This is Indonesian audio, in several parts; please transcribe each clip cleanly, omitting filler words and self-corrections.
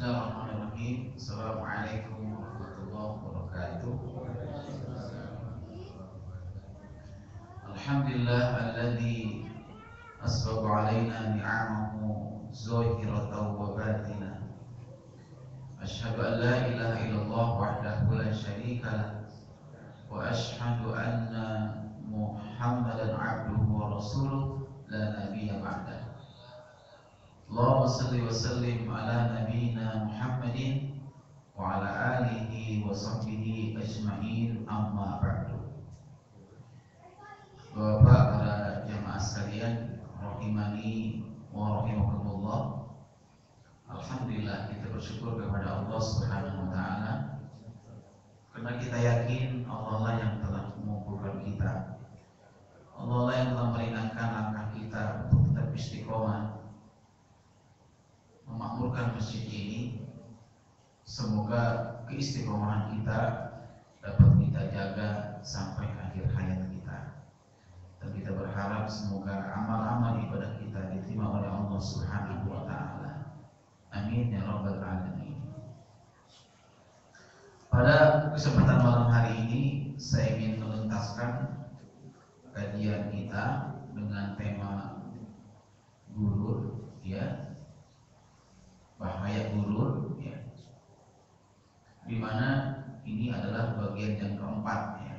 Bismillahirrahmanirrahim. Assalamualaikum warahmatullahi wabarakatuh. Alhamdulillah alladzi asbagha alaina ni'amahu zahiratan wa batinah. Asyhadu an la ilaha illallah wahdahu la syarika lah wa asyhadu anna Muhammadan abduhu wa rasuluh la nabiyya ba'dah. Allahumma salli wa sallim ala nabiyyina Muhammadin wa ala alihi wa sahbihi ajma'in, amma ba'du. Bapak, para jamaah sekalian, rahimani wa rahimakumullah. Alhamdulillah, kita bersyukur kepada Allah Subhanahu wa taala karena kita yakin Allah lah yang telah mengumpulkan kita. Allah lah yang telah meringankan langkah kita untuk tetap istiqomah memakmurkan masjid ini. Semoga keistiqomahan kita dapat kita jaga sampai akhir hayat kita, dan kita berharap semoga amal-amal ibadah kita diterima oleh Allah Subhanahu wa taala. Amin ya rabbal alamin. Pada kesempatan malam hari ini saya ingin menuntaskan kajian kita dengan tema gurur, ya, bahaya gurur, ya, dimana ini adalah bagian yang keempat, ya.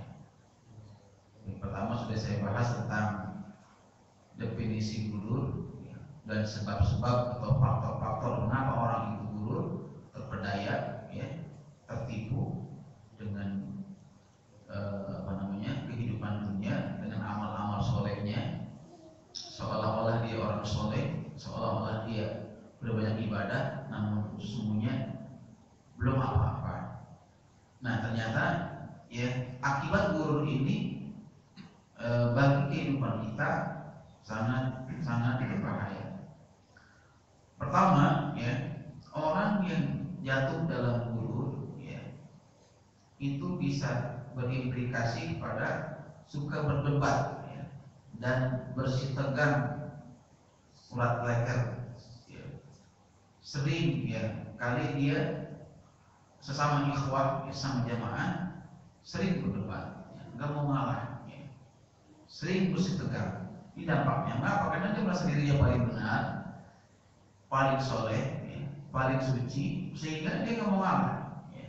Yang pertama sudah saya bahas tentang definisi gurur, ya, dan sebab-sebab atau faktor-faktor mengapa orang itu gurur, terpedaya, ya, tertipu dengan kehidupan dunia, dengan amal-amal solehnya, seolah-olah dia orang soleh, seolah-olah dia sudah banyak ibadah, namun sesungguhnya belum apa-apa. Nah, ternyata ya akibat gurur ini bagi kehidupan kita sangat berbahaya. Pertama, ya, orang yang jatuh dalam gurur, ya, itu bisa berimplikasi pada suka berdebat, ya, dan bersih tegang urat leher. Sering, ya, kali dia sesama ikhwah, ya, sama jamaah sering berdebat, ya, nggak mau ngalah, ya, sering bersih tegang. Ini dampaknya apa? Karena dia merasa dirinya paling benar, paling soleh, ya, paling suci, sehingga dia nggak mau ngalah, ya.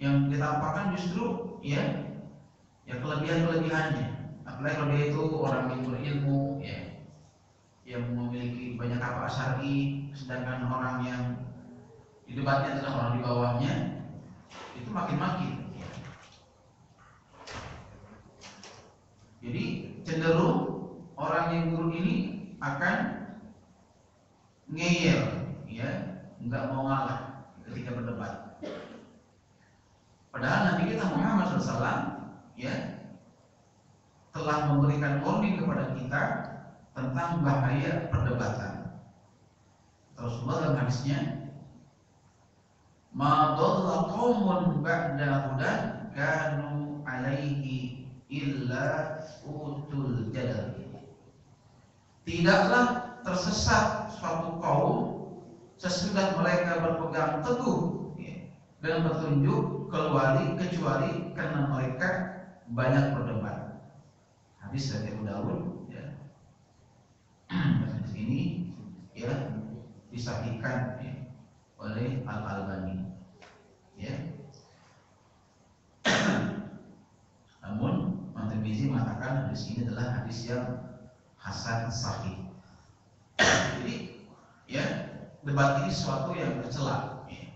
Yang ditampakkan justru, ya kelebihan-kelebihannya. Apalagi kalau dia itu orang yang berilmu, ya, yang memiliki banyak apa syar'i, sedangkan orang yang di debatnya adalah orang di bawahnya, itu makin-makin, ya. Jadi cenderung orang yang gurur ini akan ngeyel, ya, nggak mau ngalah ketika berdebat. Padahal Nabi kita Muhammad SAW, ya, telah memberikan warning kepada kita tentang bahaya perdebatan. Rasulullah dalam hadisnya, ma dhalla qaumun ba'da hudan kanu alaihi illa utul jadal. Tidaklah tersesat suatu kaum sesudah mereka berpegang teguh, ya, dengan petunjuk kecuali karena mereka banyak berdebat. Hadis dari Abu Dawud, ya. Hadis ini, ya, disahihkan, ya, oleh Al-Albani, ya. Namun At-Tirmidzi mengatakan hadis ini adalah hadis yang hasan sahih. Jadi, ya, debat ini sesuatu yang tercela, ya.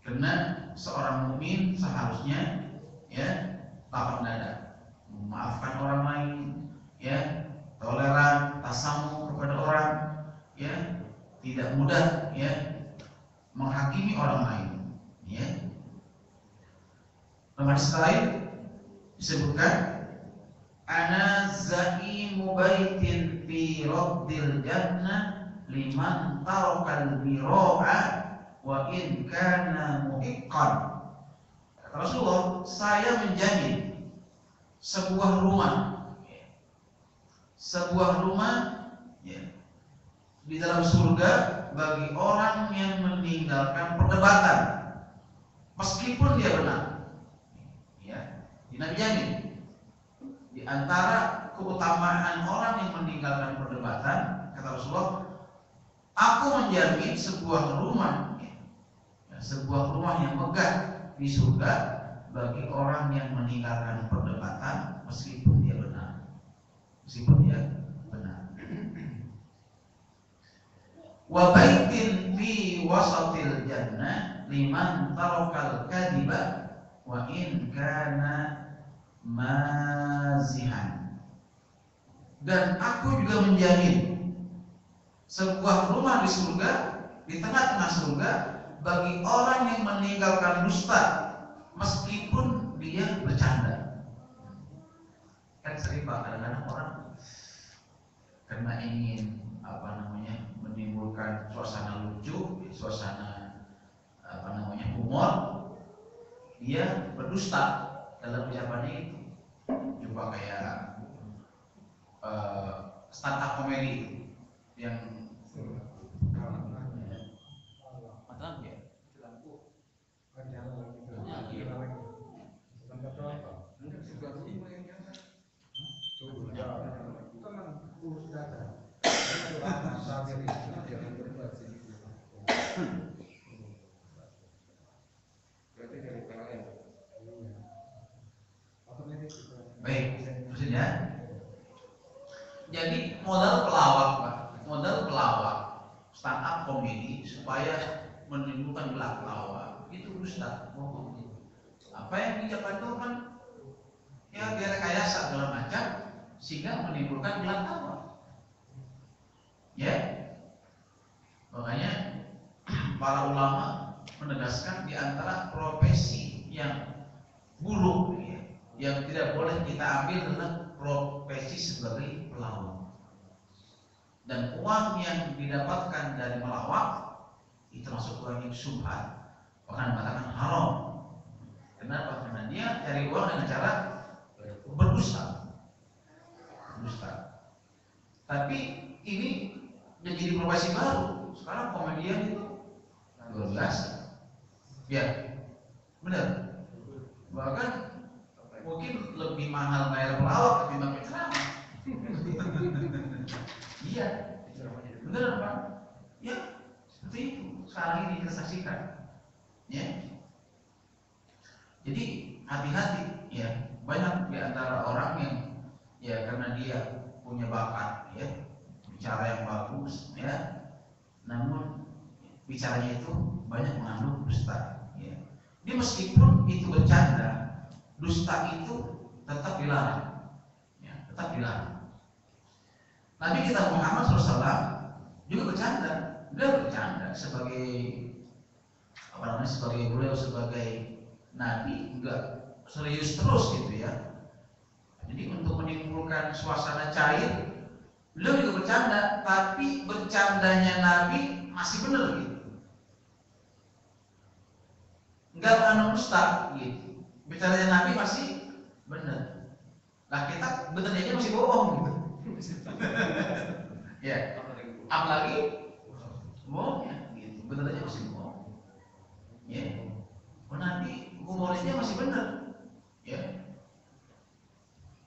Karena seorang mukmin seharusnya, ya, lapang dada, memaafkan orang lain, ya, toleran, tasamu kepada orang, ya, tidak mudah, ya, menghakimi orang lain, ya. Dalam hadis lain disebutkan, ana zaimu baitin fi raddil jannah liman tarakal mira'a wa in kana muhiqqan. Kata Rasulullah, saya menjamin sebuah rumah, ya, di dalam surga bagi orang yang meninggalkan meninggalkan perdebatan meskipun dia benar. Ya, Nabi jamin di antara keutamaan orang yang meninggalkan perdebatan, kata Rasulullah, aku menjamin sebuah rumah, sebuah rumah yang megah di surga bagi orang yang meninggalkan perdebatan meskipun dia benar. Meskipun dia benar. Wa baitin fi wasatil jannah liman tarakal kadiba wa in kana mazihan. Dan aku juga menjamin sebuah rumah di surga, di tengah-tengah surga bagi orang yang meninggalkan dusta meskipun dia bercanda. Kan sering Pak, kadang-kadang orang karena ingin menimbulkan suasana lucu, suasana humor, dia berdusta dalam ucapannya itu. Coba kayak stand up comedy yang mantap ya. Baik, maksudnya jadi modal pelawak Pak, modal pelawak stand up comedy supaya menimbulkan gelak tawa itu dusta, bohong. Apa yang diucapkan itu kan ya biar rekayasa segala macam sehingga menimbulkan gelak tawa. Ya, makanya para ulama menegaskan di antara profesi yang buruk ya, yang tidak boleh kita ambil adalah profesi sebagai pelawak. Dan uang yang didapatkan dari melawak itu termasuk uang yang syubhat, bahkan dikatakan haram. Kenapa? Karena dia cari uang dengan cara berdusta. Tapi ini menjadi profesi baru. Sekarang komedian itu luar biasa. Ya, benar. Bahkan mungkin lebih mahal bayar pelawak ketimbang penceramah. Iya, benar Pak. Ya, seperti itu. Sekarang ini kita saksikan. Ya. Jadi hati-hati ya. Banyak di antara orang yang ya karena dia punya bakat ya, bicara yang bagus ya, namun bicaranya itu banyak mengandung dusta ya. Dia meskipun itu bercanda, dusta itu tetap dilarang ya, tetap dilarang. Nabi kita Muhammad SAW juga bercanda. Beliau bercanda sebagai sebagai beliau sebagai nabi enggak serius terus gitu ya. Jadi untuk menimbulkan suasana cair, beliau juga bercanda, tapi bercandanya Nabi masih benar gitu. Enggak mengandung dusta gitu. Bercandanya Nabi masih benar. Nah kita benarnya masih bohong gitu. Ya, apalagi bohongnya gitu. Benarnya masih bohong. Ya, Nabi humornya masih benar. Ya.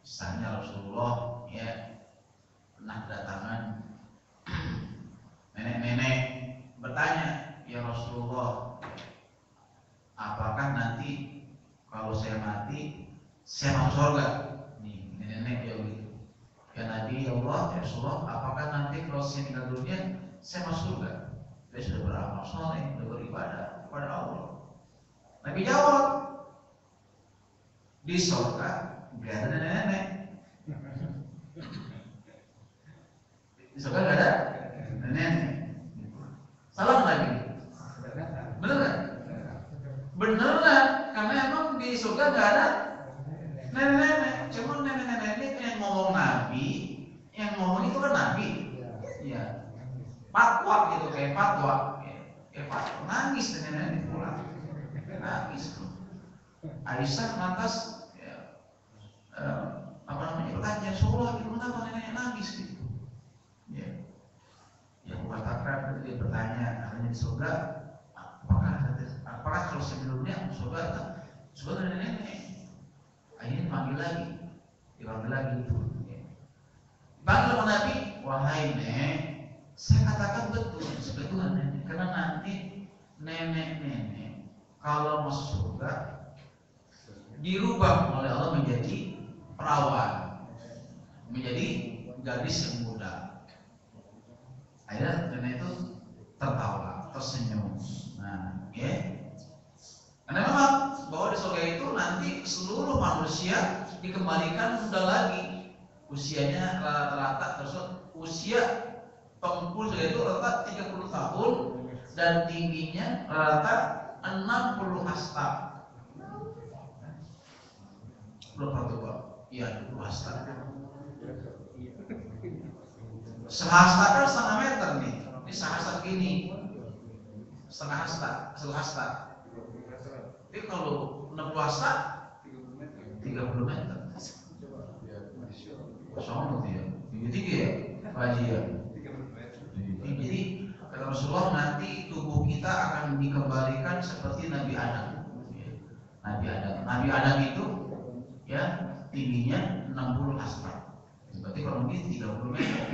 Misalnya Rasulullah ya pernah kedatangan nenek-nenek bertanya, ya Rasulullah, apakah nanti kalau saya mati saya masuk surga? Nih nenek-nenek ya begitu. Ya Nabi ya Allah, ya Rasulullah, apakah nanti kalau saya meninggal dunia saya masuk surga? Dia sudah beramal soleh, sudah beribadah kepada Allah. Nabi jawab, di surga nggak ada nenek-nenek. Di surga nggak ada nenek. Salah lagi. Bener nggak? Bener lah, karena emang di surga nggak ada nenek-nenek. Cuma nenek-nenek ini yang ngomong Nabi, yang ngomong itu kan Nabi. Iya. Fatwa gitu kayak fatwa. Kayak fatwa. Nangis nenek-nenek pulang. Nangis. Aisyah lantas bertanya, Rasulullah itu kenapa neneknya nangis gitu? Ya, yang katakan dia bertanya, hanya di surga dipanggil lagi itu. Dipanggil oleh Nabi, wahai Nek, saya katakan betul sebetulnya nenek, karena nanti nenek kalau masuk surga dirubah oleh Allah menjadi perawan, menjadi gadis yang muda. Akhirnya nenek itu tertawa, tersenyum. Nah, karena memang bahwa di surga itu nanti seluruh manusia dikembalikan muda lagi. Usianya rata-rata usia penghulu surga itu rata 30 tahun dan tingginya rata 60 hasta. Berapa tuh Pak? Iya 20 hasta. Sehasta kan setengah meter nih. Ini sehasta gini. Setengah hasta, 1 hasta. Tapi kalau 60 hasta 30 meter. Sama dia. Tinggi ya, Pak Haji ya. Jadi kata Rasulullah nanti tubuh kita akan dikembalikan seperti Nabi Adam. Nabi Adam itu ya tingginya 60 hasta. Berarti kalau mungkin 30 meter.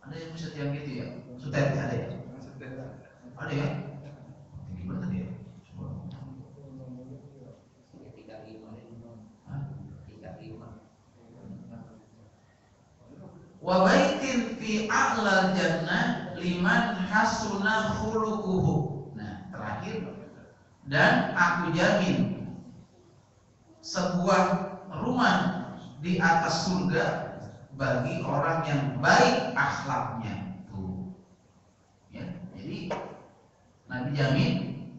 Ada yang bisa tiang gitu ya? Sutet ada ya? Ada ya? Tinggi banget ya? Wa baitin fi a'lal jannah liman hasuna khuluquhu. Nah, terakhir, dan aku jamin sebuah rumah di atas surga bagi orang yang baik akhlaknya. Tuh. Ya, jadi Nabi jamin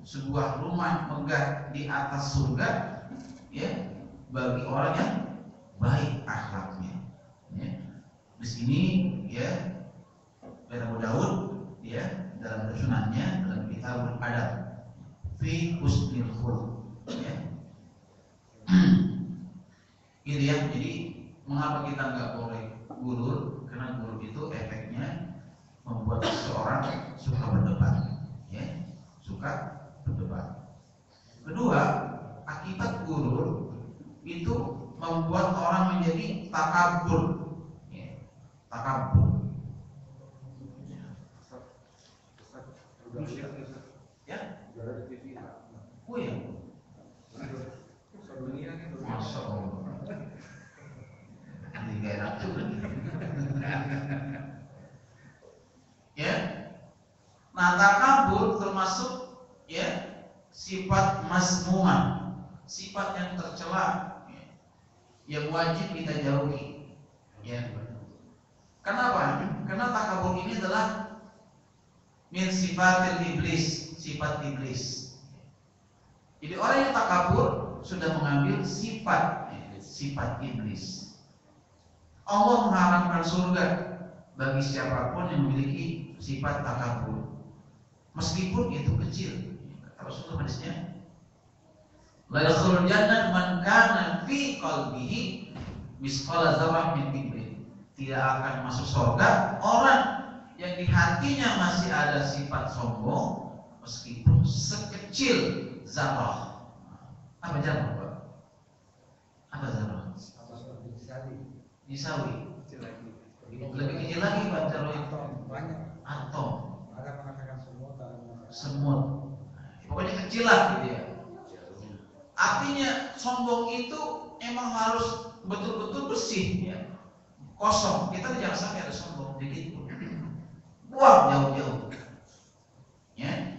sebuah rumah megah di atas surga ya bagi orang yang baik akhlaknya. Ya. Di sini ya Abu Daud ya dalam sunannya dalam kitab Adab fi husnil khuluq ya. Gitu ya. Jadi mengapa kita nggak boleh gurur? Karena gurur itu efeknya membuat seseorang suka berdebat ya, suka berdebat. Kedua, akibat gurur itu membuat orang menjadi takabur. Takabur. Ya? Oh ya. Masya Allah. Ini gak enak juga. Ya. Nah, takabur termasuk ya sifat mazmumah, sifat yang tercela, yang wajib kita jauhi. Ya. Kenapa? Karena takabur ini adalah min sifatil iblis, sifat iblis. Jadi orang yang takabur sudah mengambil sifat iblis. Allah mengharamkan surga bagi siapapun yang memiliki sifat takabur, meskipun itu kecil. Kata Rasulullah hadisnya, la yadkhulul jannah man kana fi qalbihi misqala dzarrah min kibrin. Tidak akan masuk surga orang yang di hatinya masih ada sifat sombong meskipun sekecil zarrah. Apa zarrah, Pak? Apa zarrah? Disawi. Lebih kecil lagi Pak zarrah itu. Atom. Ada mengatakan semut. Pokoknya kecil lah gitu ya. Artinya sombong itu emang harus betul-betul bersih ya. Kosong, kita jangan sampai ada sombong dikit pun. Buang jauh-jauh. Ya.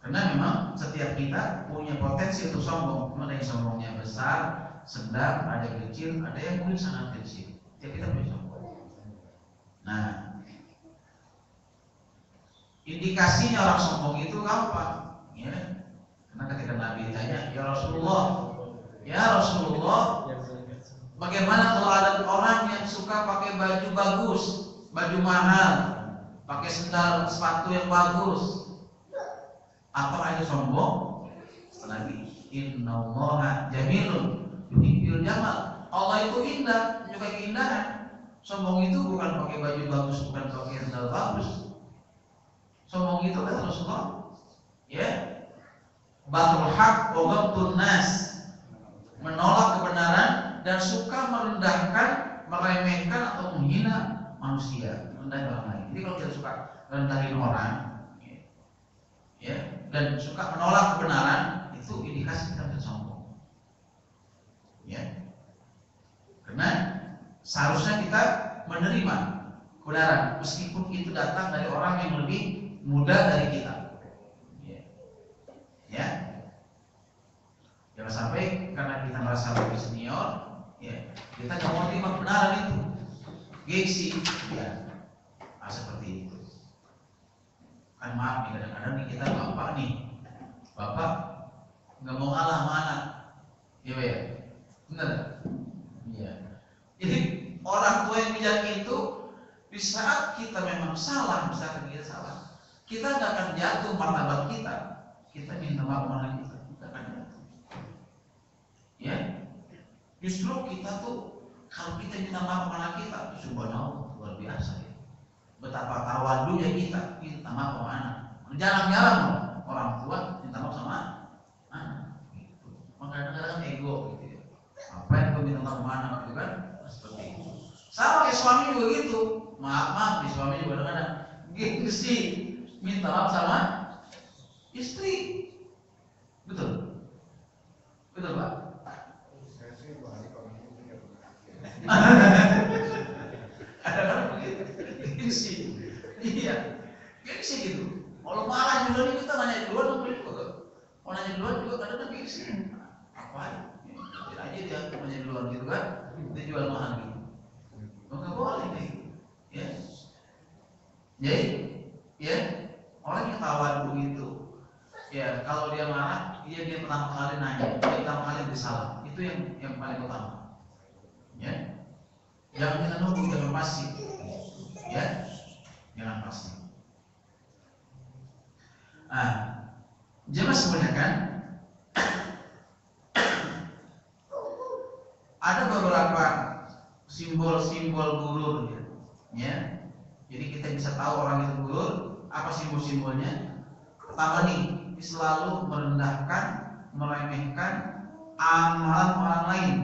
Karena memang setiap kita punya potensi untuk sombong. Ada yang sombongnya besar, sedang, ada yang kecil, ada yang mungkin sangat kecil. Setiap kita punya sombong. Nah, indikasinya orang sombong itu apa? Ya. Karena ketika Nabi ditanya, Ya Rasulullah, bagaimana kalau ada orang yang suka pakai baju bagus, baju mahal, pakai sendal sepatu yang bagus, atau ada sombong? Nabi, innallaha jamilun yuhibbul jamal. Allah itu indah, menyukai keindahan. Sombong itu bukan pakai baju bagus, bukan pakai sendal bagus. Sombong itu kata Rasulullah, ya, batrul haq wa ghamtun nas. menolak kebenaran dan suka merendahkan, meremehkan atau menghina manusia, rendahin orang lain. Jadi kalau kita suka rendahin orang, ya, dan suka menolak kebenaran, itu indikasi kita bersombong. Ya, karena seharusnya kita menerima kebenaran meskipun itu datang dari orang yang lebih muda dari kita. Ya, jangan sampai karena kita merasa lebih senior, ya, kita nggak mau terima kebenaran itu, gengsi, ya, seperti itu. Kan maaf nih, kadang-kadang nih kita bapak nggak mau ngalah sama anak, ya, ya, benar, ya. Jadi orang tua yang bijak itu di saat kita memang salah, misalkan kita salah, kita nggak akan jatuh martabat kita. Kita minta maaf sama anak kita akan jatuh. Ya, justru kita tuh kalau kita minta maaf sama anak kita, subhanallah, luar biasa ya. Betapa tawadunya kita minta maaf sama anak. Jarang-jarang orang tua minta maaf sama anak. Gitu. Makanya kadang-kadang ego gitu ya. Apa yang gue minta maaf sama anak gitu kan? Seperti itu. Sama kayak suami juga gitu. Maaf di suami juga kadang-kadang gengsi minta maaf sama istri. Betul Pak. Kadang-kadang begitu. Gengsi. Iya, gengsi gitu. Kalau marah juga nih kita nanya duluan, mau nanya duluan juga kadang-kadang gengsi. Apa? Tidak aja dia nanya duluan gitu kan? Dia jual mahal gitu. Nggak boleh nih. Ya. Jadi, ya, orang yang tawadu itu, ya, kalau dia marah, dia pertama kali nanya, dia pertama kali bersalah. Itu yang paling utama. Ya, jangan kita nunggu, jangan pasif. Ya, jangan pasif. Jelas sebenarnya kan, ada beberapa simbol-simbol gurur, ya. Jadi kita bisa tahu orang itu gurur. Apa simbol-simbolnya? Pertama nih, selalu merendahkan, meremehkan amalan orang lain,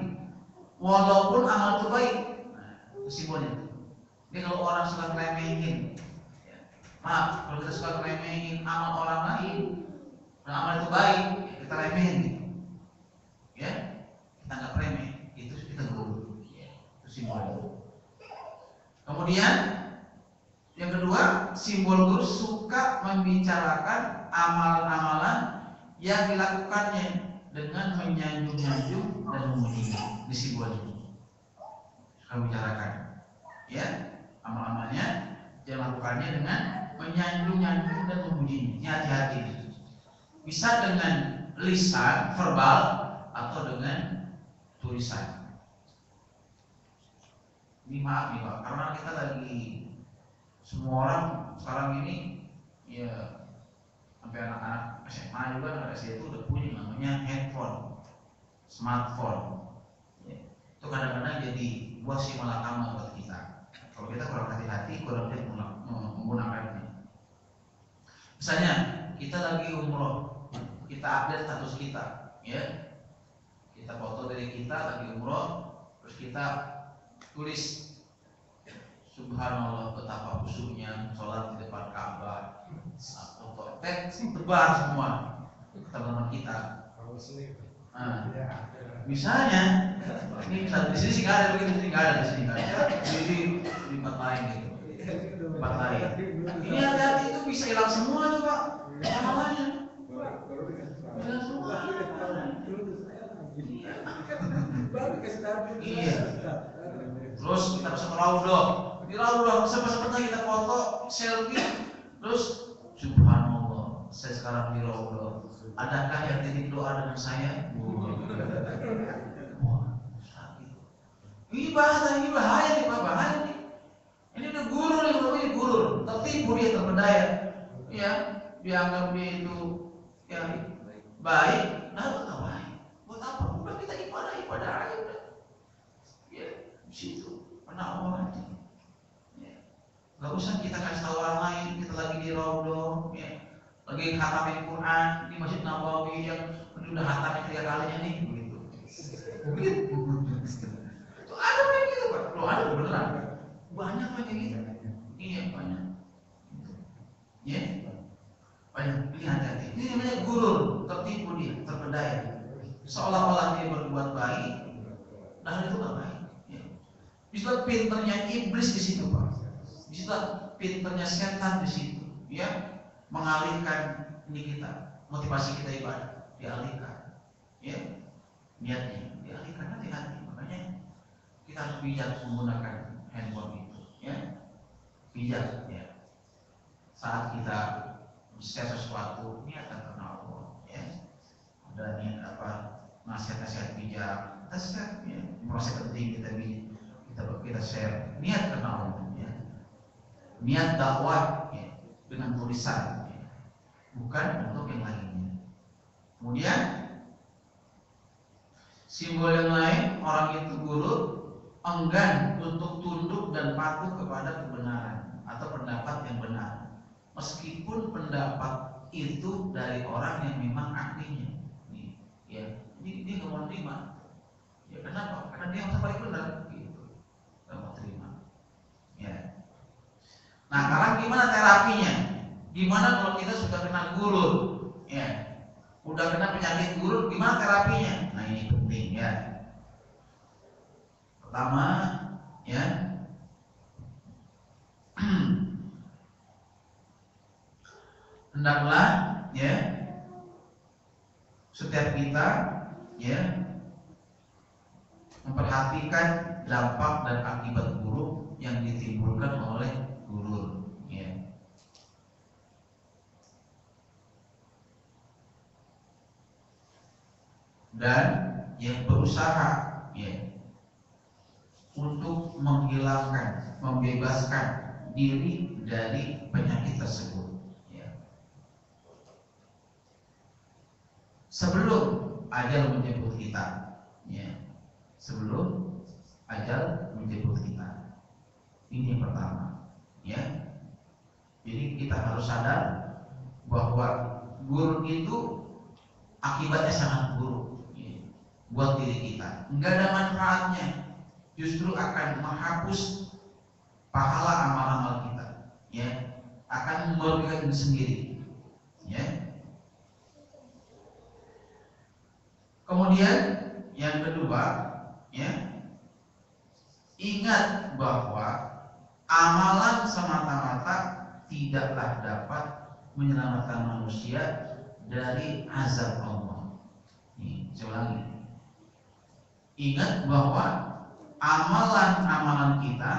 walaupun amal itu baik. Itu simbolnya. Jadi kalau orang suka ngeremehin, ya, maaf, kalau kita suka ngeremehin amal orang lain, dan amal itu baik, ya, kita remehin, ya, kita nggak remeh, itu kita gurur. Itu simbolnya. Kemudian yang kedua, simbol guru suka membicarakan amalan-amalan yang dilakukannya dengan menyanjung-nyanjung dan memuji. Di simbolnya suka membicarakan, ya, amal-amalnya yang dilakukannya dengan menyanjung-nyanjung dan memuji. Ini hati-hati. Bisa dengan lisan, verbal, atau dengan tulisan. Ini maaf nih Pak, karena kita lagi semua orang sekarang ini, ya, sampai anak-anak SMA juga, anak SMA itu udah punya namanya handphone, smartphone. Ya, itu kadang-kadang jadi buah si malakama buat kita. Kalau kita kurang hati-hati, kurang menggunakannya. Misalnya kita lagi umroh, kita update status kita, ya, kita foto dari kita lagi umroh, terus kita tulis, subhanallah, betapa khusyuknya sholat di depan Ka'bah. Foto teks tebar semua teman-teman kita. Misalnya, ini di sini sih nggak ada begitu, di sini nggak ada, di sini nggak ada. Di tempat lain gitu, tempat lain. Ini hati-hati, itu bisa hilang semua tuh Pak, namanya. Hilang semua. Iya. Terus kita masuk raudhah. Di raudhah sempat kita foto selfie, terus subhanallah, saya sekarang di raudhah. Adakah yang titip doa dengan saya? Wah, sakit. Ini bahaya nih Pak, bahaya nih. Ini udah gurur nih, namanya gurur. Tertipu dia, terpedaya. Ya, dianggap dia itu, ya, baik, nah nggak baik. Buat apa? Udah kita ibadah aja udah. Ya, di situ pernah orang aja. Gak usah kita kasih tahu orang lain kita lagi di raudhah, ya, lagi khatamin Quran di Masjid Nabawi yang udah khatamin 3 kalinya nih, begitu. Begitu. Itu ada kayak gitu Pak. Loh ada beneran. Banyak kayak gitu. Iya banyak. Ya. Banyak. Ini hati-hati. Ini namanya gurur, tertipu dia, terpedaya. Seolah-olah dia berbuat baik, padahal itu nggak baik. Ya. Bisa pinternya iblis di situ Pak. Bisa pinternya setan di situ. Ya. Mengalihkan ini kita, motivasi kita ibadah, dialihkan. Ya. Niatnya dialihkan, hati-hati. Makanya kita harus bijak menggunakan handphone itu, ya. Bijak, ya. Saat kita share sesuatu, niatkan karena Allah, ya. Ada niat apa, nasihat-nasihat bijak, kita share, ya. Proses penting kita share, niat karena Allah, ya. Niat dakwah, ya, dengan tulisan, ya. Bukan untuk yang lainnya. Kemudian simbol yang lain, orang itu gurur, enggan untuk tunduk dan patuh kepada kebenaran atau pendapat yang benar, meskipun pendapat itu dari orang yang memang ahlinya. Ya, dia nggak mau terima. Ya kenapa? Karena dia yang paling benar, gitu. Nggak mau terima. Ya. Nah, sekarang gimana terapinya? Gimana kalau kita sudah kena gurur? Ya, udah kena penyakit gurur, gimana terapinya? Nah ini penting ya. Pertama, ya, hendaklah ya setiap kita ya memperhatikan dampak dan akibat buruk yang ditimbulkan oleh gurur, ya. Dan yang berusaha ya untuk menghilangkan, membebaskan diri dari penyakit tersebut, ya. Sebelum ajal menjemput kita, ya. Sebelum ajal menjemput kita, ini yang pertama, ya. Jadi kita harus sadar bahwa gurur itu akibatnya sangat buruk, ya, buat diri kita. Enggak ada manfaatnya, justru akan menghapus pahala amal-amal kita, ya, akan merugikan diri sendiri, ya. Kemudian yang kedua, ya, ingat bahwa amalan semata-mata tidaklah dapat menyelamatkan manusia dari azab Allah. Nih, saya ulangi. Ingat bahwa amalan-amalan kita,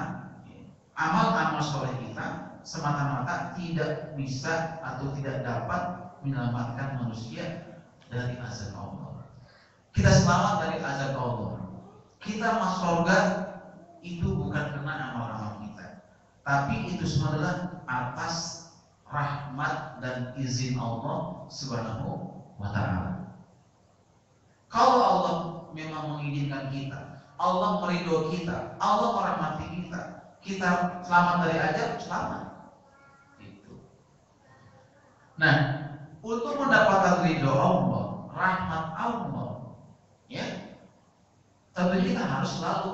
amal-amal soleh kita semata-mata tidak bisa atau tidak dapat menyelamatkan manusia dari azab Allah. Kita selamat dari azab Allah. Kita masuk surga itu bukan karena amal-amal kita, tapi itu semua adalah atas rahmat dan izin Allah Subhanahu wa ta'ala. Kalau Allah memang mengizinkan kita, Allah meridho kita, Allah merahmati kita, kita selamat dari ajab, selamat. Itu. Nah, untuk mendapatkan ridho Allah, rahmat Allah, ya, tentunya kita harus selalu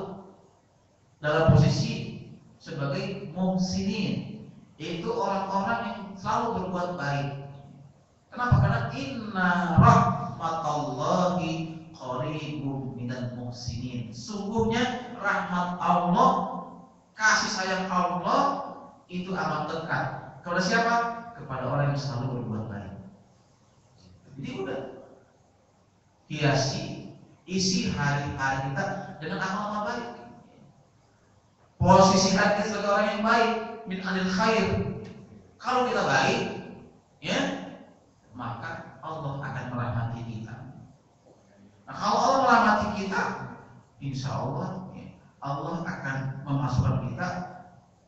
dalam posisi sebagai muhsinin, yaitu orang-orang yang selalu berbuat baik. Kenapa? Karena inna rahmatallahi qaribun minal muhsinin. Sungguhnya rahmat Allah, kasih sayang Allah itu amat dekat. Kepada siapa? Kepada orang yang selalu berbuat baik. Jadi udah isi hari-hari kita dengan amal-amal baik. Posisikan kita sebagai orang yang baik, min anil khair. Kalau kita baik, ya, maka Allah akan merahmati kita. Nah, kalau Allah merahmati kita, insya Allah, ya, Allah akan memasukkan kita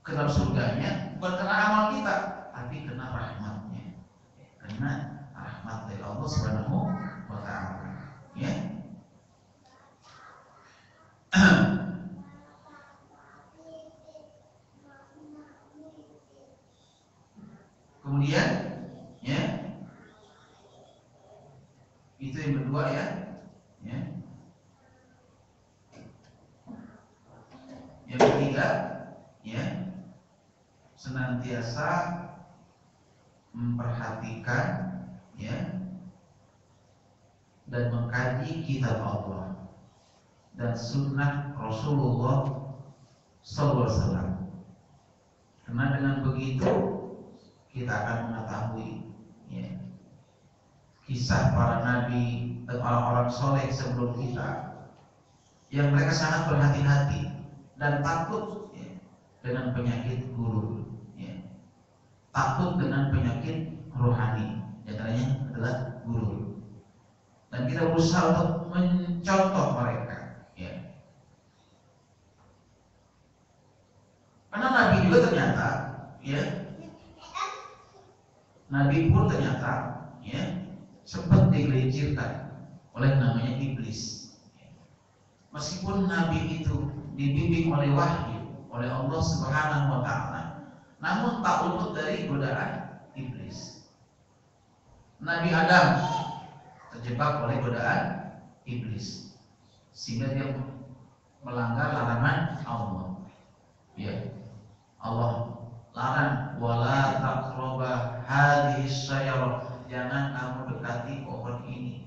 ke dalam surganya, bukan karena amal kita, tapi karena rahmatnya, karena rahmat dari Allah Subhanahu wa ta'ala, ya. Kemudian, ya, itu yang kedua, ya. dan mengkaji kitab Allah dan sunnah Rasulullah sallallahu alaihi wasallam. Karena dengan begitu kita akan mengetahui ya, kisah para nabi dan orang-orang soleh sebelum kita yang mereka sangat berhati-hati dan takut ya, dengan penyakit gurur, ya. Takut dengan penyakit rohani, yang namanya adalah gurur. Dan kita berusaha untuk mencontoh mereka, ya. Karena Nabi juga ternyata, ya, Nabi pun ternyata, ya, sempat digelincirkan oleh namanya iblis. Meskipun Nabi itu dibimbing oleh wahyu oleh Allah Subhanahu wa taala, namun tak luput dari godaan iblis. Nabi Adam terjebak oleh godaan iblis sehingga dia melanggar larangan Allah. Ya. Allah larang wala taqraba hadhihi syajarah, jangan kamu dekati pohon ini.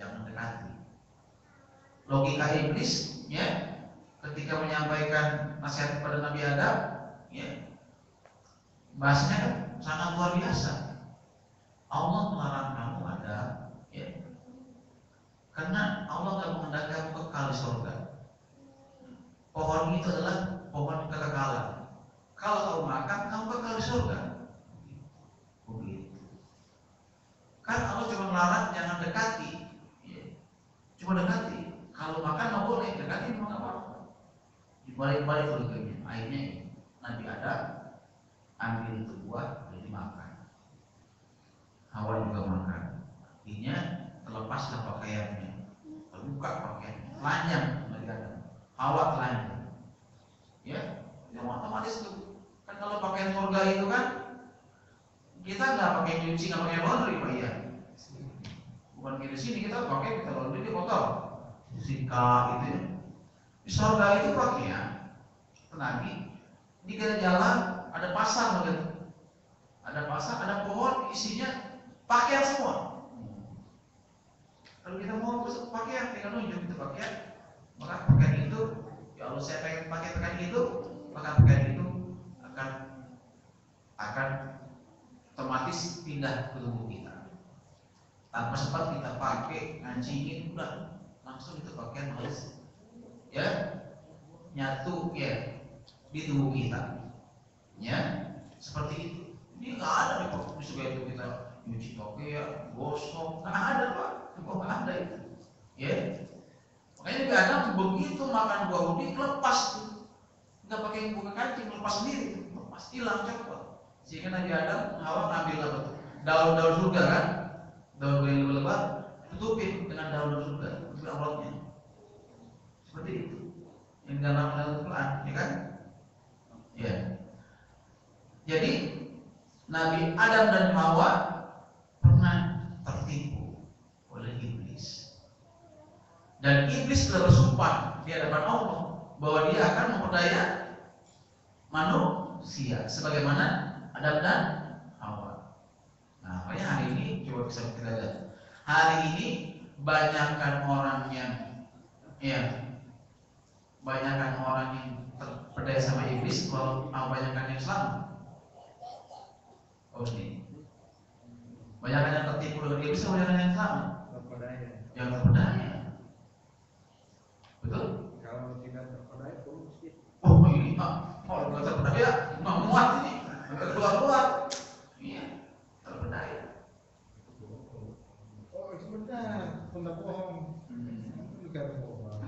Jangan dekati. Logika iblis ya, ketika menyampaikan nasihat kepada Nabi Adam ya, bahasanya kan sangat luar biasa. Allah melarang kamu ada ya, karena Allah tidak menghendaki kamu kekal di surga. Pohon itu adalah pohon kekekalan. Kalau kamu makan, kamu kekal di surga. Begitu. Kan Allah cuma melarang jangan dekati ya. Cuma dekati. Kalau makan nggak boleh, dekati memang nggak apa-apa. Dibalik-balik logikanya. Akhirnya Nabi Adam ambil itu buah, jadi makan. Hawa juga makan. Artinya terlepaslah pakaiannya, terbuka pakaiannya, telanjang Nabi Adam. Hawa telanjang. Ya, yang otomatis tuh. Kan kalau pakaian surga itu kan kita nggak pakai cuci, nggak pakai laundry, Pak ya. Bukan kayak di sini kita pakai, kita laundry di kotor. Sika gitu ya. Di surga itu pakaian tenagi di jalan ada pasar gitu. Ada pasar, ada pohon isinya pakaian semua. Kalau kita mau pakaian, tinggal nunjuk itu pakaian, maka pakaian itu ya Allah saya pengen pakai pakaian itu, maka pakaian itu akan otomatis pindah ke tubuh kita. Tanpa sempat kita pakai, ngancingin, udah langsung itu pakaian males ya nyatu ya di tubuh kita ya seperti itu. Ini nggak ada di surga itu kita nyuci pakaian, gosok, nggak ada Pak, nggak ada itu ya. Makanya Nabi Adam begitu makan buah ubi lepas tuh, nggak pakai buka kancing, lepas sendiri tuh, lepas hilang cepat. Sehingga Nabi Adam Hawa ngambil apa tuh daun-daun surga kan, daun yang lebat tutupin dengan daun surga, tutupin auratnya. Seperti itu yang dalam Al-Quran, ya kan? Ya. Jadi Nabi Adam dan Hawa pernah tertipu oleh iblis. Dan iblis telah bersumpah di hadapan Allah bahwa dia akan memperdaya manusia sebagaimana Adam dan Hawa. Nah, makanya hari ini coba bisa kita lihat. Hari ini banyakkan orang yang banyakkan orang yang terpedaya sama iblis, kalau banyakkan yang selamat. Oh ini, banyakkan yang tertipu dengan iblis, banyakkan yang selamat. Yang terpedaya, betul? Kalau tidak terpedaya korupsi. Oh ini kalau nggak terpedaya, nggak muat ini, nggak keluar. Iya, terpedaya. Oh itu benar, benda bohong. Juga bohong.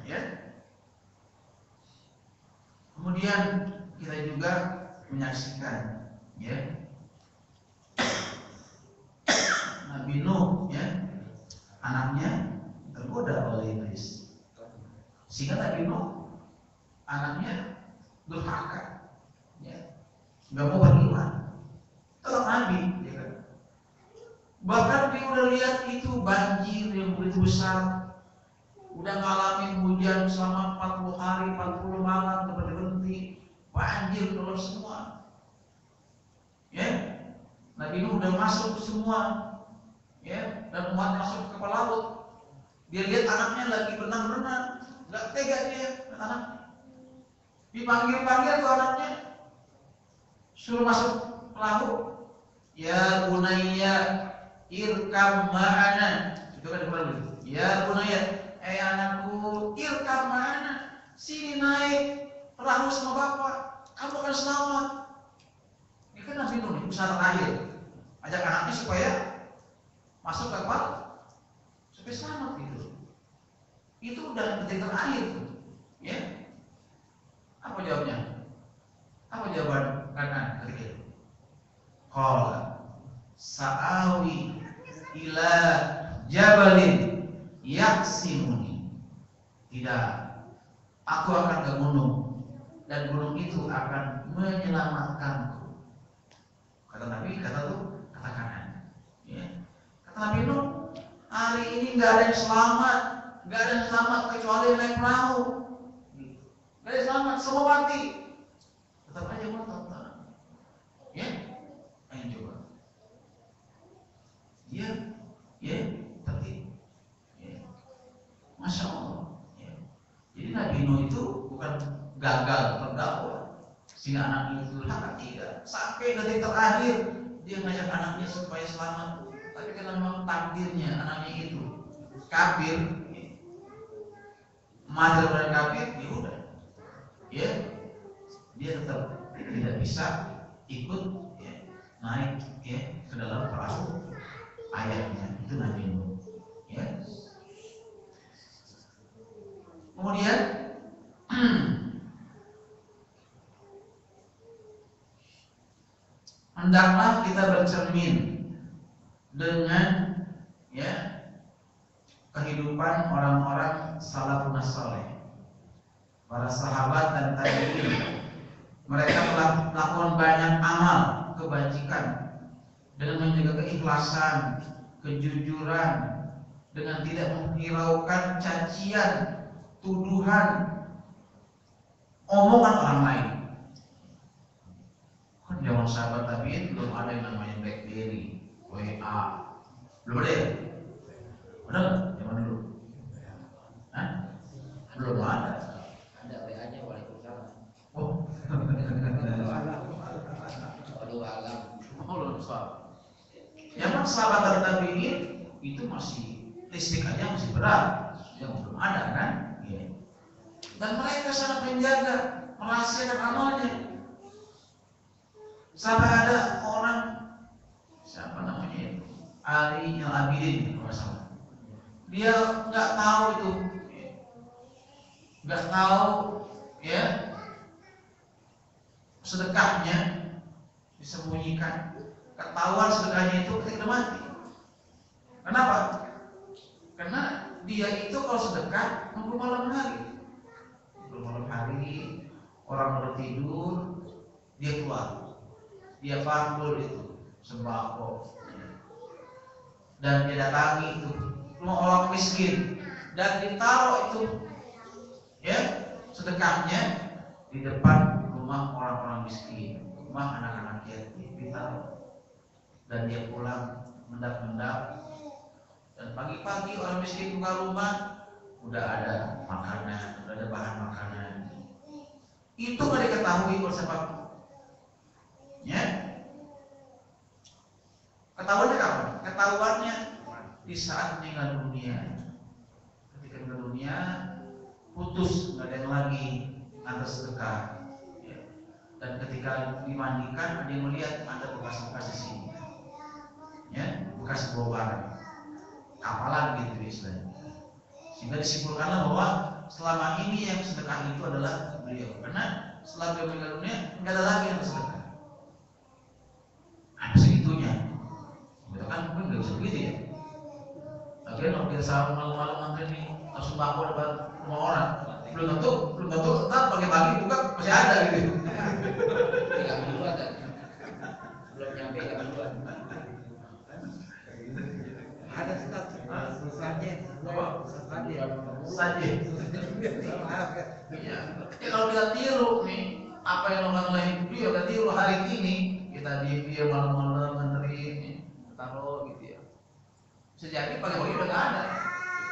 Ya. Kemudian kita juga menyaksikan ya Nabi Nuh ya, anaknya tergoda oleh iblis sehingga Nabi Nuh anaknya durhaka ya, nggak mau beriman, tetap Nabi ya kan? Bahkan dia udah lihat itu banjir yang begitu besar, udah ngalamin hujan selama 40 hari 40 malam tidak berhenti, banjir keluar semua ya. Nabi Nuh udah masuk ke semua ya, dan umatnya masuk ke kapal laut. Dia lihat anaknya lagi berenang-berenang, nggak tega dia lihat anaknya. Dipanggil-panggil tuh anaknya, suruh masuk perahu. Ya bunayya irkam ma'ana. Itu kan dulu. Ya bunayya, anakku, irkam ma'ana. Sini naik perahu sama bapak, kamu akan selamat. Ini kan Nabi Nuh, usaha terakhir. Ajak anaknya supaya masuk kapal supaya selamat gitu. Itu udah detik terakhir tuh. Ya. Apa jawabnya? Apa jawaban kanan ketika itu? Qala sa'awi ila jabalin yaksimuni. Tidak, aku akan ke gunung dan gunung itu akan menyelamatkanku. Kata Nabi, kata kanan. Ya. Kata Nabi Nuh, hari ini nggak ada yang selamat, nggak ada yang selamat kecuali yang naik perahu. Nggak ada yang selamat, semua mati. Tetap aja ngotot. Ya, ayo coba. Ya, tapi ya. Masya Allah. Ya. Jadi Nabi Nuh itu bukan gagal berdakwah sehingga anaknya itu durhaka, tidak. Sampai detik terakhir dia ngajak anaknya supaya selamat. Tapi karena memang takdirnya anaknya itu kafir, mati daripada kafir, ya udah. Ya, dia tetap tidak bisa ikut ya, naik ya ke dalam perahu ayahnya. Itu Nabi Nuh. Ya. Kemudian hendaklah kita bercermin dengan ya kehidupan orang-orang salafun saleh, para sahabat dan tabi'in. Mereka telah melakukan banyak amal kebajikan dengan menjaga keikhlasan, kejujuran, dengan tidak menghiraukan cacian, tuduhan, omongan orang lain. Kan zaman sahabat tabi'in belum ada yang namanya BlackBerry, WA, belum ada ya? Ada nggak zaman dulu? Hah? Belum ada. Ada WA-nya, Waalaikumsalam. Oh, Waduh alam. belum sahabat. Zaman sahabat tabi'in itu masih listrik aja masih berat, yang belum ada kan? Ya. Dan mereka sangat menjaga, merahasiakan amalnya. Sampai ada orang siapa namanya itu Ali Al-Abidin kalau salah. Dia nggak tahu itu, nggak tahu ya sedekahnya disembunyikan. Ketahuan sedekahnya itu ketika mati. Kenapa? Karena dia itu kalau sedekah nunggu malam hari. Nunggu malam hari, orang udah tidur, dia keluar. Dia panggul itu sembako. Dan dia datangi itu rumah orang miskin dan ditaruh itu ya sedekahnya di depan rumah orang-orang miskin, rumah anak-anak yatim ditaruh. Dan dia pulang mendap-mendap. Dan pagi-pagi orang miskin buka rumah, udah ada makanan, udah ada bahan makanan. Itu nggak diketahui oleh siapapun. Ya, ketahuannya kapan? Ketahuannya di saat meninggal dunia. Ketika meninggal dunia, putus, nggak ada yang lagi ngantar sedekah. Ya. Dan ketika dimandikan, ada yang melihat ada bekas-bekas di sini. Ya, bekas bawa barang. Kapalan gitu istilahnya. Sehingga disimpulkanlah bahwa selama ini yang sedekah itu adalah beliau. Karena setelah beliau meninggal dunia nggak ada lagi yang sedekah. Ada segitunya. Kita kan mungkin nggak bisa begitu ya. Akhirnya kalau kita sahur malam-malam nanti nih langsung sembako depan rumah orang. Belum tentu ntar pagi-pagi buka masih ada gitu. Nggak duluan kan? Belum nyampe nggak duluan. Ada status saja. Saja. Ya, kalau kita tiru nih apa yang orang lain beliau kita tiru hari ini, kita dia malam-malam nganterin taruh gitu ya. Bisa jadi pagi-pagi udah nggak ada.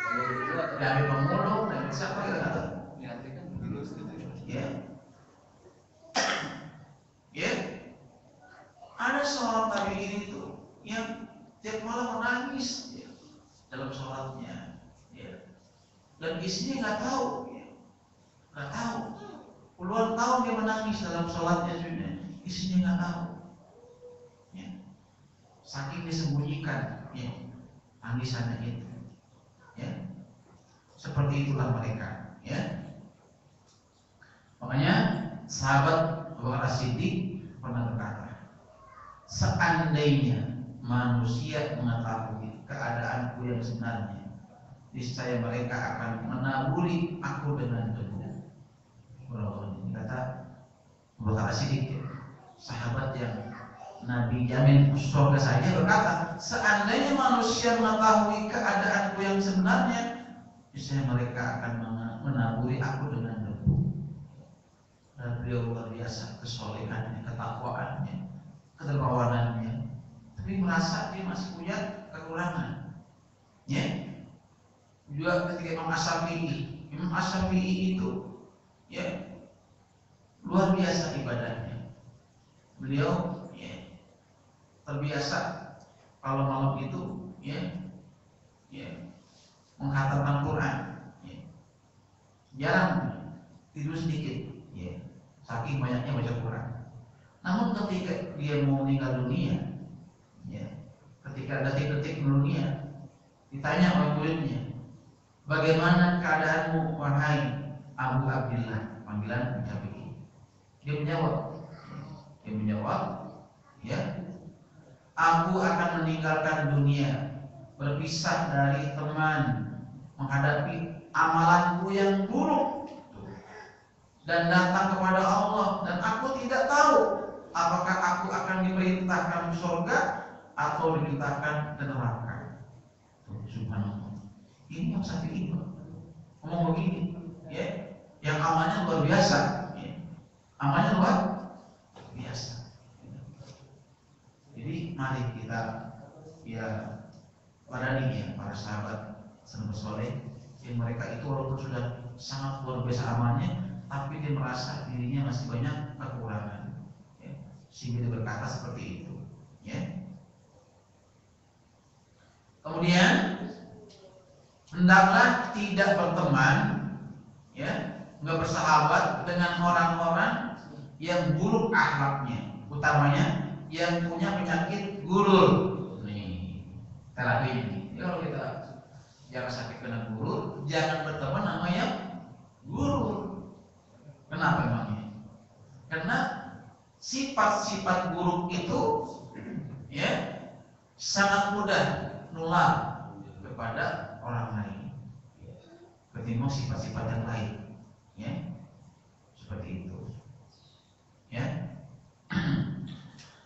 Kalau dulu atau Dari pemulung dan siapa kita nggak tahu. ngantri kan Ya, ya. Ada seorang tabi'in itu yang tiap malam menangis ya, dalam sholatnya, ya. Dan istrinya nggak tahu, ya. Nggak tahu. Puluhan tahun dia menangis dalam sholatnya, istrinya nggak tahu. Ya. Saking disembunyikan, ya, tangisannya itu. Ya. Seperti itulah mereka, ya. Makanya sahabat Abu Bakar As-Siddiq pernah berkata, seandainya manusia mengetahui keadaanku yang sebenarnya, niscaya mereka akan menaburi aku dengan debu. Ini kata Abu Bakar As-Siddiq, sahabat yang Nabi jamin surga saja, berkata, seandainya manusia mengetahui keadaanku yang sebenarnya, niscaya mereka akan menaburi aku dengan debu. Dan beliau luar biasa kesolehannya, ketakwaannya, kedermawanannya, tapi merasa dia masih punya kekurangan. Ya, juga ketika Imam Asy-Syafi'i itu, ya, luar biasa ibadahnya. Beliau, ya, terbiasa kalau malam itu, ya, menghatamkan Quran, ya. Jarang tidur sedikit, ya, saking banyaknya baca Quran. Namun ketika dia mau meninggal dunia, ya, ketika detik-detik dunia, ditanya oleh muridnya, bagaimana keadaanmu wahai Abu Abdillah, panggilan Syafi'i? Dia menjawab, ya, aku akan meninggalkan dunia, berpisah dari teman, menghadapi amalanku yang buruk, dan datang kepada Allah, dan aku tidak tahu apakah aku akan diperintahkan ke surga atau diperintahkan ke neraka. Subhanallah. Ini yang Syafi'i ngomong begini, ya, yang amalnya luar biasa, ya. Amalnya luar biasa. Jadi mari kita, ya, padani, ya, para sahabat salafus saleh, yang mereka itu walaupun sudah sangat luar biasa amalnya, tapi dia merasa dirinya masih banyak kekurangan, ya, sehingga dia berkata seperti itu, ya. Kemudian hendaklah tidak berteman, ya, nggak bersahabat dengan orang-orang yang buruk akhlaknya, utamanya yang punya penyakit gurur. Nih terapinya nih. Kalau kita jangan sakit kena gurur, jangan berteman sama yang gurur. Kenapa emangnya? Karena sifat-sifat buruk itu, ya, sangat mudah nular kepada orang lain ketimbang sifat-sifat yang lain, ya, seperti itu, ya.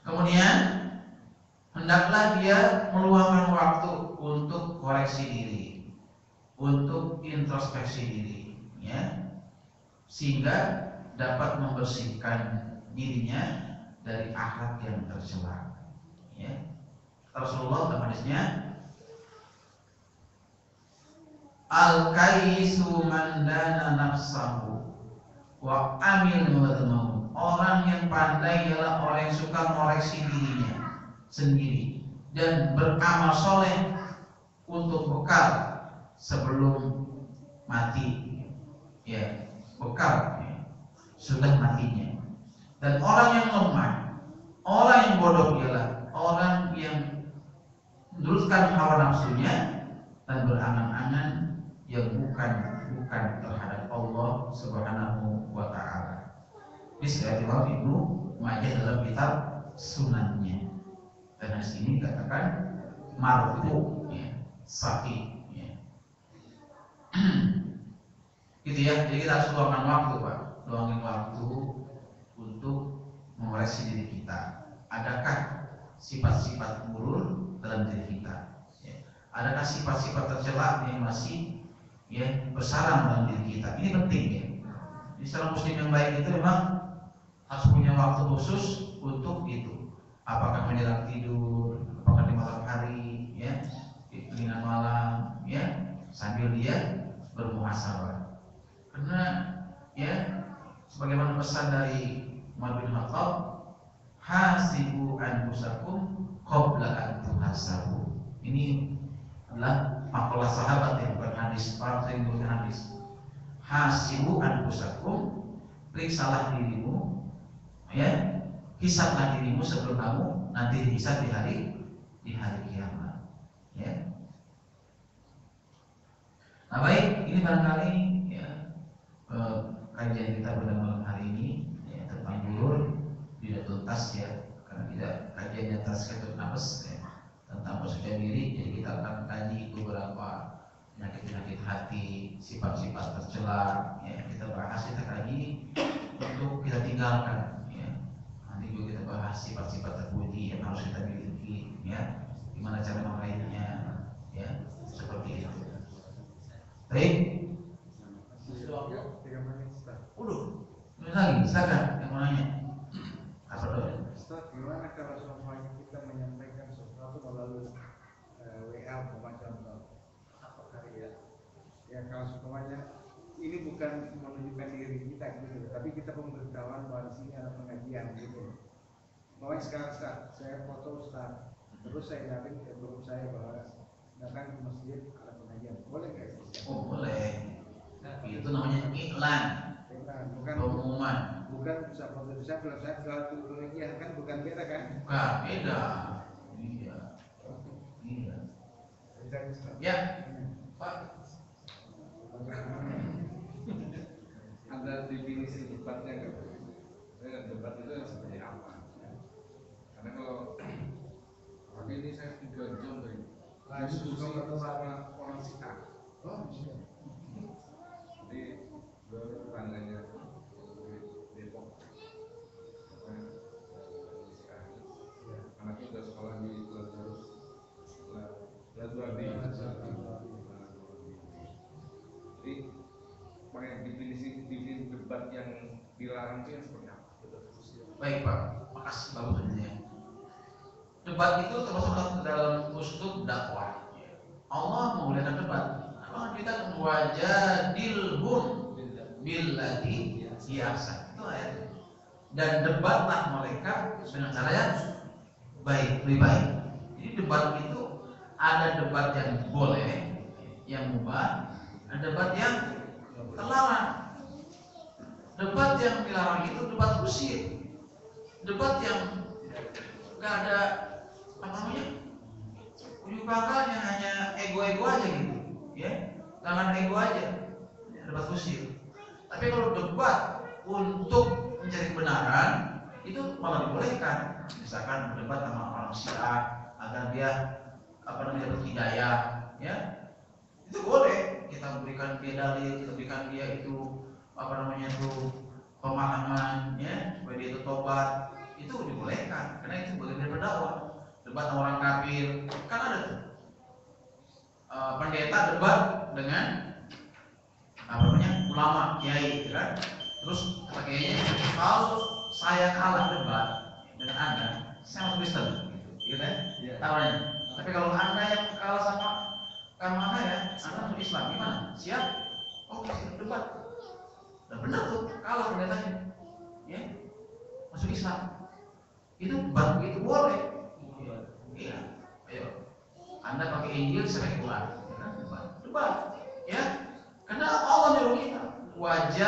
Kemudian hendaklah dia meluangkan waktu untuk koreksi diri, untuk introspeksi diri, ya, sehingga dapat membersihkan dirinya dari akhlak yang tercela, ya. Rasulullah dalam hadisnya, al-kaisu man dana nafsahu wa amil maut. Orang yang pandai ialah orang yang suka mengoreksi dirinya sendiri dan beramal soleh untuk bekal sebelum mati, ya, bekal, ya, sudah matinya. Dan orang yang lemah, orang yang bodoh ialah orang yang menurutkan hawa nafsunya dan berangan-angan yang bukan terhadap Allah Subhanahu wa Ta'ala. Ini sudah riwayat Ibnu Majah dalam kitab Sunannya. Dan hadis ini dikatakan marfu, ya, sahih, ya. Gitu ya. Jadi kita harus luangkan waktu, Pak. Luangin waktu untuk mengoreksi diri kita. Adakah sifat-sifat buruk dalam diri kita? Ya. Adakah sifat-sifat tercela yang masih, ya, bersarang dalam diri kita? Ini penting, ya. Jadi seorang muslim yang baik itu memang harus punya waktu khusus untuk itu. Apakah menjelang tidur, apakah di malam hari, ya, di anfusakum qabla an tuhasabu. Ini adalah makalah sahabat yang bukan hadis, para sering bukan hadis. Hasibu anfusakum, periksalah dirimu, ya, hisablah dirimu sebelum kamu nanti dihisab di hari kiamat, ya. Nah baik, ini barangkali ya kajian kita pada malam hari ini ya, tentang bulur tidak tuntas ya, karena tidak kajiannya terkait nafas ya, tentang persucian diri. Jadi kita akan kaji beberapa penyakit-penyakit hati, sifat-sifat tercela ya, kita bahas, kita kaji untuk kita tinggalkan ya. Nanti juga kita bahas sifat-sifat terpuji yang harus kita miliki ya, gimana cara meraihnya ya, seperti itu. Baik. Udah, ini lagi, silakan yang mau nanya. Apa tuh? Ustaz, gimana kalau semuanya kita menyampaikan sesuatu melalui WA macam apakah ya kalau semuanya ini bukan menunjukkan diri kita gitu, tapi kita pemberitahuan bahwa di sini ada pengajian gitu. Makanya sekarang Ustaz, saya foto Ustaz, terus saya daring ke grup saya bahwa datang ke masjid ada pengajian, boleh nggak Ustaz? Oh boleh. Itu namanya iklan, Bukan pengumuman. bukan bisa foto saya kalau saya ke pengajian kan bukan beda kan? Bukan, beda. Iya. Iya. Bisa Ustaz. Ya, Pak. Ada definisi debatnya nggak? Debat itu seperti apa? Karena kalau hari ini saya 3 jam dari diskusi sama orang Sita. Oh, iya. Jadi tetangganya Depok. Anaknya udah sekolah di Lazarus. Jadi pakai definisi debat yang dilarang itu yang seperti apa? Baik Pak, makasih bagus sebenarnya. Debat itu termasuk dalam uslub dakwah. Allah menggunakan debat. Apa kita wajadilhum billati hiya ahsan. Itu ayat. Dan debatlah mereka dengan cara yang baik, lebih baik. Jadi debat itu ada debat yang boleh, yang mubah, ada debat yang terlarang. Debat yang dilarang itu debat kusir. Debat yang nggak ada apa namanya, ujung pangkalnya, hanya ego-ego aja gitu, ya, tangan ego aja, ya, debat kusir. Tapi kalau debat untuk mencari kebenaran itu malah dibolehkan. Misalkan berdebat sama orang Syiah agar dia apa namanya dapat hidayah, ya, itu boleh. Kita berikan dia dalil, kita berikan dia itu apa namanya itu pemahaman, ya, supaya dia itu tobat, itu dibolehkan karena itu bagian dari berdakwah. Debat sama orang kafir kan ada tuh, pendeta debat dengan apa namanya ulama kiai kan, terus kata kiainya kalau saya kalah debat dengan anda saya masuk Kristen gitu kan tawarnya. Tapi kalau anda yang kalah sama saya anda masuk Islam, gimana? Siap? Oke, siap debat. Dan benar tuh, kalah pendetanya, ya, masuk Islam. Itu debat itu boleh. Iya, ayo. Anda pakai Injil, saya pakai Quran, debat, ya. Karena Allah nyuruh kita wajah